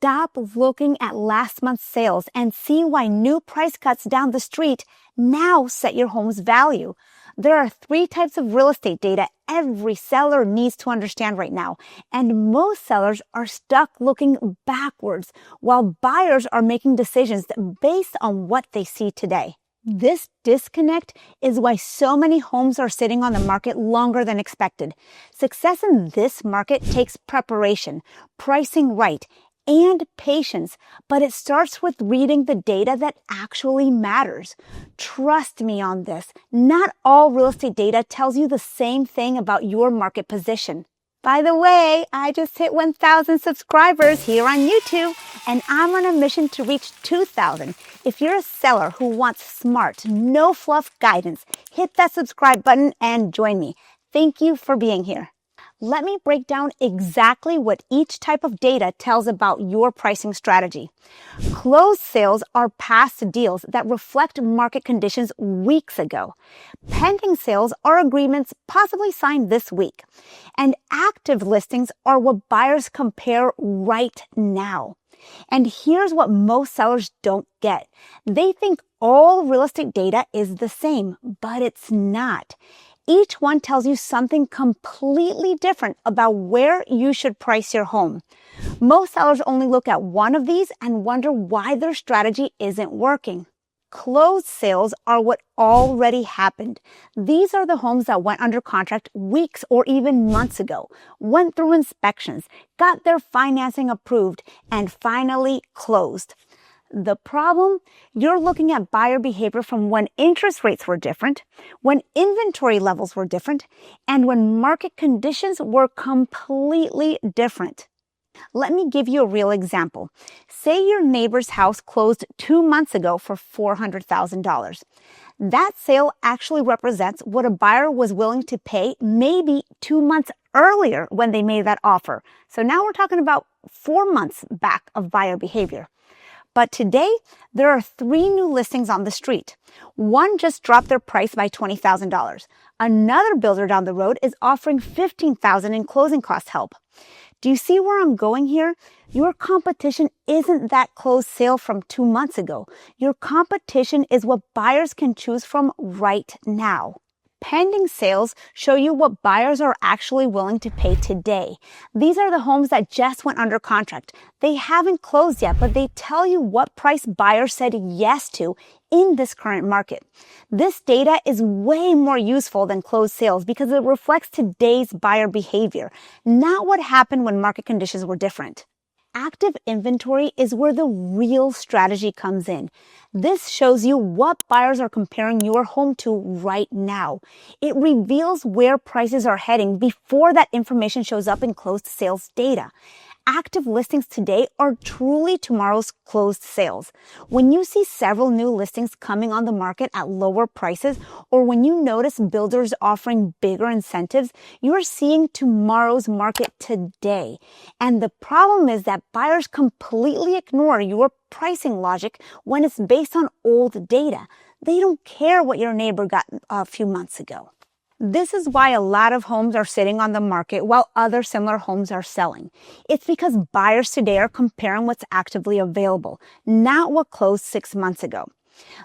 Stop looking at last month's sales and see why new price cuts down the street now set your home's value. There are 3 types of real estate data every seller needs to understand right now, and most sellers are stuck looking backwards while buyers are making decisions based on what they see today. This disconnect is why so many homes are sitting on the market longer than expected. Success in this market takes preparation, pricing right, and patience, but it starts with reading the data that actually matters. Trust me on this. Not all real estate data tells you the same thing about your market position. By the way, I just hit 1,000 subscribers here on YouTube, and I'm on a mission to reach 2,000. If you're a seller who wants smart, no fluff guidance, hit that subscribe button and join me. Thank you for being here. Let me break down exactly what each type of data tells about your pricing strategy. Closed sales are past deals that reflect market conditions weeks ago. Pending sales are agreements possibly signed this week. And active listings are what buyers compare right now. And here's what most sellers don't get. They think all real estate data is the same, but it's not. Each one tells you something completely different about where you should price your home. Most sellers only look at one of these and wonder why their strategy isn't working. Closed sales are what already happened. These are the homes that went under contract weeks or even months ago, went through inspections, got their financing approved, and finally closed. The problem? You're looking at buyer behavior from when interest rates were different, when inventory levels were different, and when market conditions were completely different. Let me give you a real example. Say your neighbor's house closed 2 months ago for $400,000. That sale actually represents what a buyer was willing to pay maybe 2 months earlier when they made that offer. So now we're talking about 4 months back of buyer behavior. But today, there are 3 new listings on the street. One just dropped their price by $20,000. Another builder down the road is offering $15,000 in closing cost help. Do you see where I'm going here? Your competition isn't that closed sale from 2 months ago. Your competition is what buyers can choose from right now. Pending sales show you what buyers are actually willing to pay today. These are the homes that just went under contract. They haven't closed yet, but they tell you what price buyers said yes to in this current market. This data is way more useful than closed sales because it reflects today's buyer behavior, not what happened when market conditions were different. Active inventory is where the real strategy comes in. This shows you what buyers are comparing your home to right now. It reveals where prices are heading before that information shows up in closed sales data. Active listings today are truly tomorrow's closed sales. When you see several new listings coming on the market at lower prices, or when you notice builders offering bigger incentives, you're seeing tomorrow's market today. And the problem is that buyers completely ignore your pricing logic when it's based on old data. They don't care what your neighbor got a few months ago. This is why a lot of homes are sitting on the market while other similar homes are selling. It's because buyers today are comparing what's actively available, not what closed 6 months ago.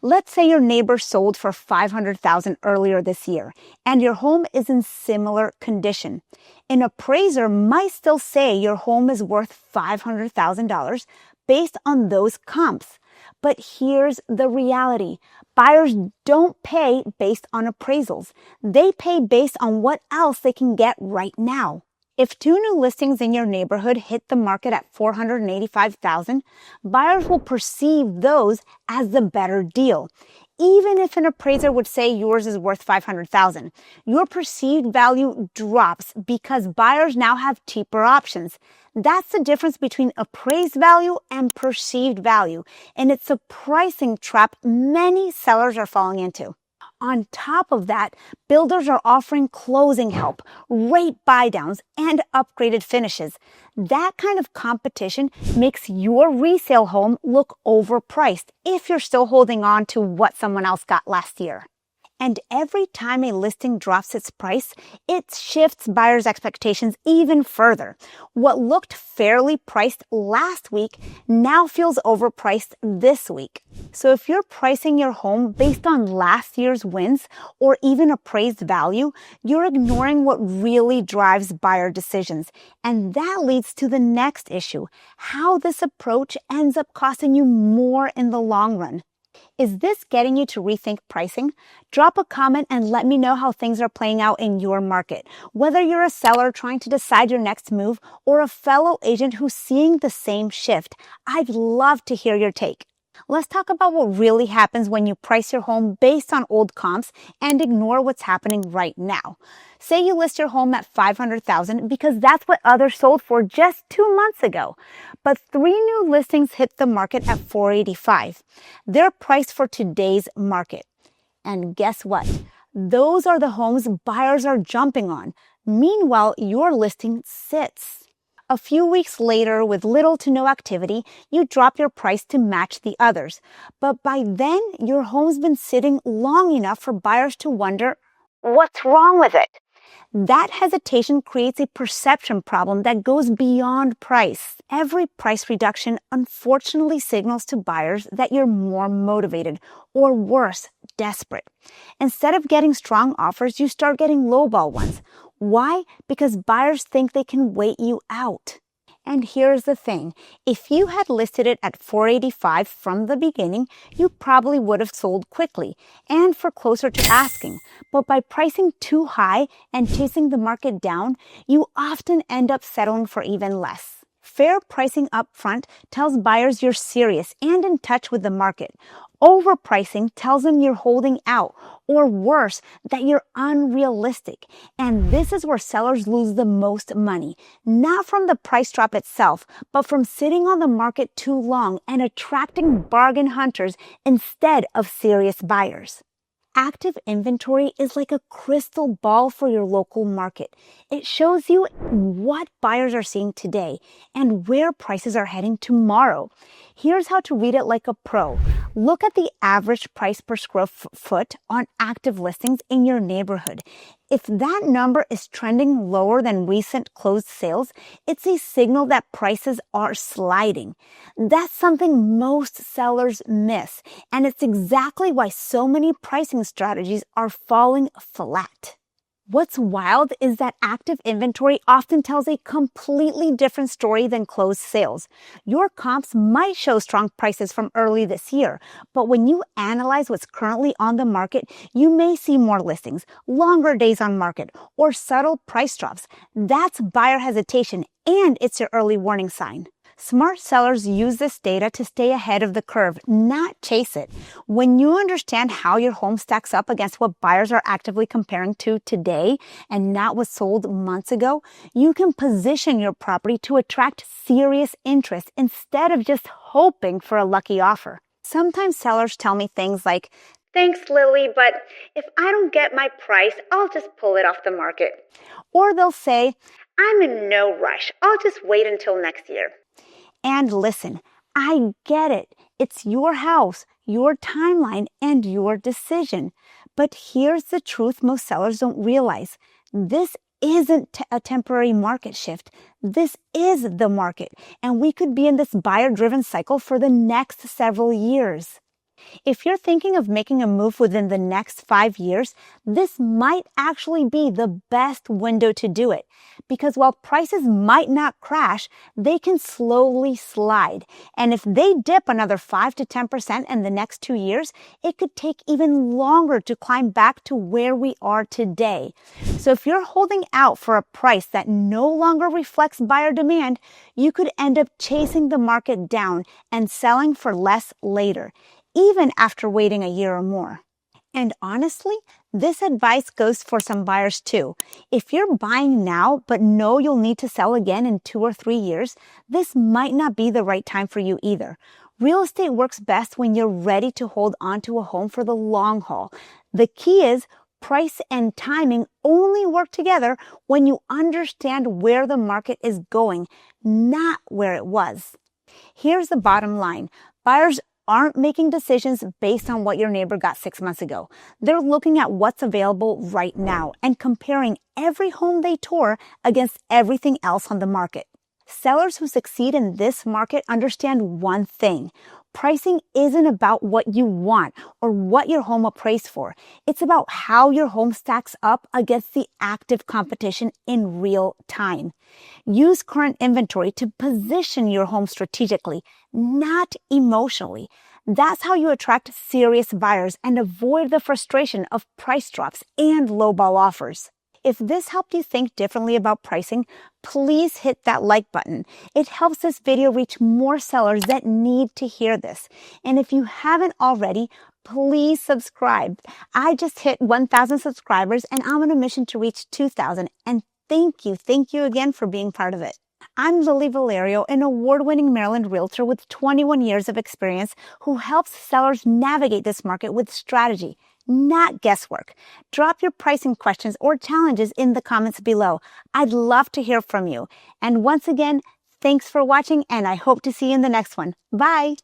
Let's say your neighbor sold for $500,000 earlier this year, and your home is in similar condition. An appraiser might still say your home is worth $500,000 based on those comps. But here's the reality. Buyers don't pay based on appraisals. They pay based on what else they can get right now. If 2 new listings in your neighborhood hit the market at $485,000, buyers will perceive those as the better deal. Even if an appraiser would say yours is worth $500,000, your perceived value drops because buyers now have cheaper options. That's the difference between appraised value and perceived value, and it's a pricing trap many sellers are falling into. On top of that, builders are offering closing help, rate buydowns, and upgraded finishes. That kind of competition makes your resale home look overpriced if you're still holding on to what someone else got last year. And every time a listing drops its price, it shifts buyers' expectations even further. What looked fairly priced last week now feels overpriced this week. So if you're pricing your home based on last year's wins or even appraised value, you're ignoring what really drives buyer decisions. And that leads to the next issue, how this approach ends up costing you more in the long run. Is this getting you to rethink pricing? Drop a comment and let me know how things are playing out in your market. Whether you're a seller trying to decide your next move or a fellow agent who's seeing the same shift, I'd love to hear your take. Let's talk about what really happens when you price your home based on old comps and ignore what's happening right now. Say you list your home at $500,000 because that's what others sold for just 2 months ago. But 3 new listings hit the market at $485,000. They're priced for today's market. And guess what? Those are the homes buyers are jumping on. Meanwhile, your listing sits. A few weeks later, with little to no activity, you drop your price to match the others. But by then, your home's been sitting long enough for buyers to wonder, what's wrong with it? That hesitation creates a perception problem that goes beyond price. Every price reduction unfortunately signals to buyers that you're more motivated, or worse, desperate. Instead of getting strong offers, you start getting lowball ones. Why? Because buyers think they can wait you out. And here's the thing, if you had listed it at $485,000 from the beginning, you probably would have sold quickly and for closer to asking. But by pricing too high and chasing the market down, you often end up settling for even less. Fair pricing up front tells buyers you're serious and in touch with the market. Overpricing tells them you're holding out, or worse, that you're unrealistic. And this is where sellers lose the most money, not from the price drop itself, but from sitting on the market too long and attracting bargain hunters instead of serious buyers. Active inventory is like a crystal ball for your local market. It shows you what buyers are seeing today and where prices are heading tomorrow. Here's how to read it like a pro. Look at the average price per square foot on active listings in your neighborhood. If that number is trending lower than recent closed sales, it's a signal that prices are sliding. That's something most sellers miss, and it's exactly why so many pricing strategies are falling flat. What's wild is that active inventory often tells a completely different story than closed sales. Your comps might show strong prices from early this year, but when you analyze what's currently on the market, you may see more listings, longer days on market, or subtle price drops. That's buyer hesitation, and it's your early warning sign. Smart sellers use this data to stay ahead of the curve, not chase it. When you understand how your home stacks up against what buyers are actively comparing to today and not what sold months ago, you can position your property to attract serious interest instead of just hoping for a lucky offer. Sometimes sellers tell me things like, "Thanks, Lily, but if I don't get my price, I'll just pull it off the market." Or they'll say, "I'm in no rush. I'll just wait until next year." And listen, I get it. It's your house, your timeline, and your decision. But here's the truth most sellers don't realize. This isn't a temporary market shift. This is the market, and we could be in this buyer-driven cycle for the next several years. If you're thinking of making a move within the next 5 years, this might actually be the best window to do it. Because while prices might not crash, they can slowly slide. And if they dip another 5 to 10% in the next 2 years, it could take even longer to climb back to where we are today. So if you're holding out for a price that no longer reflects buyer demand, you could end up chasing the market down and selling for less later, even after waiting a year or more. And honestly, this advice goes for some buyers too. If you're buying now but know you'll need to sell again in 2 or 3 years, this might not be the right time for you either. Real estate works best when you're ready to hold on to a home for the long haul. The key is price and timing only work together when you understand where the market is going, not where it was. Here's the bottom line. Buyers aren't making decisions based on what your neighbor got 6 months ago. They're looking at what's available right now and comparing every home they tour against everything else on the market. Sellers who succeed in this market understand one thing. Pricing isn't about what you want or what your home appraised for. It's about how your home stacks up against the active competition in real time. Use current inventory to position your home strategically, not emotionally. That's how you attract serious buyers and avoid the frustration of price drops and lowball offers. If this helped you think differently about pricing, please hit that like button. It helps this video reach more sellers that need to hear this. And if you haven't already, please subscribe. I just hit 1,000 subscribers and I'm on a mission to reach 2,000. And thank you again for being part of it. I'm Lily Vallario, an award-winning Maryland realtor with 21 years of experience who helps sellers navigate this market with strategy, not guesswork. Drop your pricing questions or challenges in the comments below. I'd love to hear from you. And once again, thanks for watching, and I hope to see you in the next one. Bye!